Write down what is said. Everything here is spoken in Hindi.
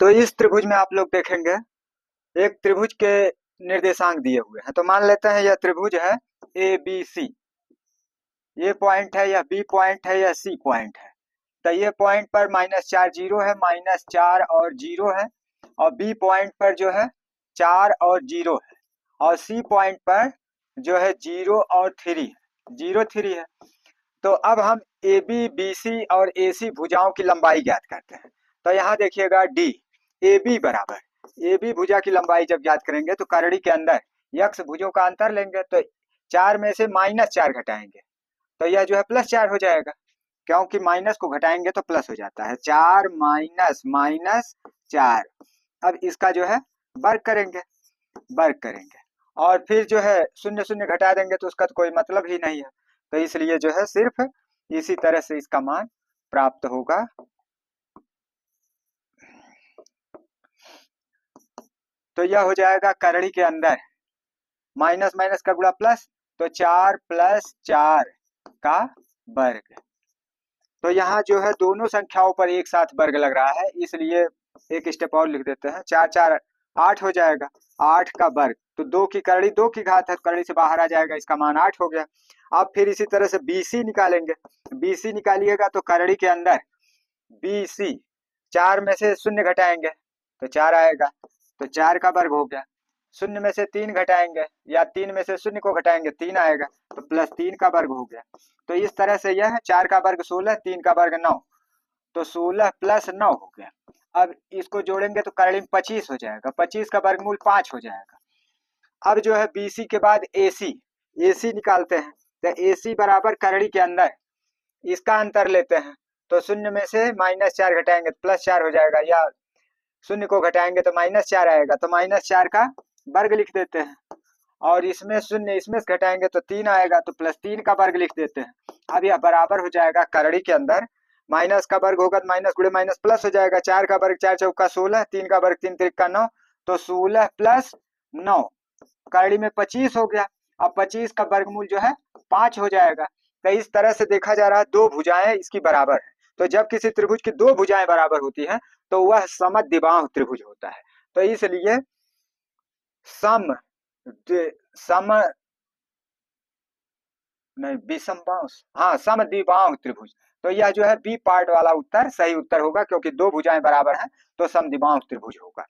तो इस त्रिभुज में आप लोग देखेंगे एक त्रिभुज के निर्देशांक दिए हुए हैं। तो मान लेते हैं यह त्रिभुज है ए बी सी। ये पॉइंट है, यह बी पॉइंट है, यह सी पॉइंट है। तो ये पॉइंट पर -4 जीरो है, -4 और जीरो है। और बी पॉइंट पर जो है 4 और जीरो है। और सी पॉइंट पर जो है 0 और 3 है, 0 3 है। तो अब हम ए बी बी सी और ए सी भुजाओं की लंबाई ज्ञात करते हैं। तो यहाँ देखिएगा डी ए बी बराबर ए बी भुजा की लंबाई जब ज्ञात करेंगे तो करड़ी के अंदर यक्ष भुजों का अंतर लेंगे। तो 4 में से -4 घटाएंगे तो यह जो है +4 हो जाएगा, क्योंकि माइनस को घटाएंगे तो प्लस हो जाता है। 4 माइनस माइनस 4। अब इसका जो है वर्ग करेंगे, वर्ग करेंगे और फिर जो है शून्य शून्य घटा देंगे तो उसका तो कोई मतलब ही नहीं है। तो इसलिए जो है सिर्फ इसी तरह से इसका मान प्राप्त होगा। तो यह हो जाएगा करड़ी के अंदर माइनस माइनस का गुणा प्लस, तो 4 + 4 का वर्ग। तो यहाँ जो है दोनों संख्याओं पर एक साथ वर्ग लग रहा है, इसलिए एक स्टेप और लिख देते हैं। 4 4 8 हो जाएगा, 8 का वर्ग। तो 2 की करड़ी 2 की घात है, करड़ी से बाहर आ जाएगा, इसका मान 8 हो गया। अब फिर इसी तरह से BC निकालेंगे। BC निकालिएगा तो करड़ी के अंदर BC 4 में से शून्य घटाएंगे तो 4 आएगा, तो 4 का वर्ग हो गया। शून्य में से 3 घटाएंगे या 3 में से शून्य को घटाएंगे 3 आएगा, तो +3 का वर्ग हो गया। तो इस तरह से यह 4 का वर्ग 16, 3 का वर्ग 9, तो 16 + 9 हो गया। अब इसको जोड़ेंगे तो करड़ी में 25 हो जाएगा, 25 का वर्गमूल 5 हो जाएगा। अब जो है BC के बाद AC निकालते हैं। तो AC बराबर करड़ी के अंदर इसका अंतर लेते हैं। तो शून्य में से -4 घटाएंगे तो +4 हो जाएगा, या शून्य को घटाएंगे तो -4 आएगा, तो -4 का वर्ग लिख देते हैं। और इसमें शून्य इसमें से घटाएंगे तो 3 आएगा, तो +3 का वर्ग लिख देते हैं। अब यह बराबर हो जाएगा करड़ी के अंदर माइनस का वर्ग होगा तो माइनस गुणे माइनस प्लस हो जाएगा। 4 का वर्ग 4 चौका 16, 3 का वर्ग 3 त्रिक का 9, तो 16 + 9 करड़ी में 25 हो गया। अब 25 का वर्गमूल जो है 5 हो जाएगा। तो इस तरह से देखा जा रहा है दो भुजाएं इसकी बराबर है। तो जब किसी त्रिभुज की दो भुजाएं बराबर होती हैं तो वह समद्विबाहु त्रिभुज होता है। तो इसलिए सम सम नहीं विषमबाहु, हाँ समद्विबाहु त्रिभुज। तो यह जो है बी पार्ट वाला उत्तर सही उत्तर होगा, क्योंकि दो भुजाएं बराबर हैं तो समद्विबाहु त्रिभुज होगा।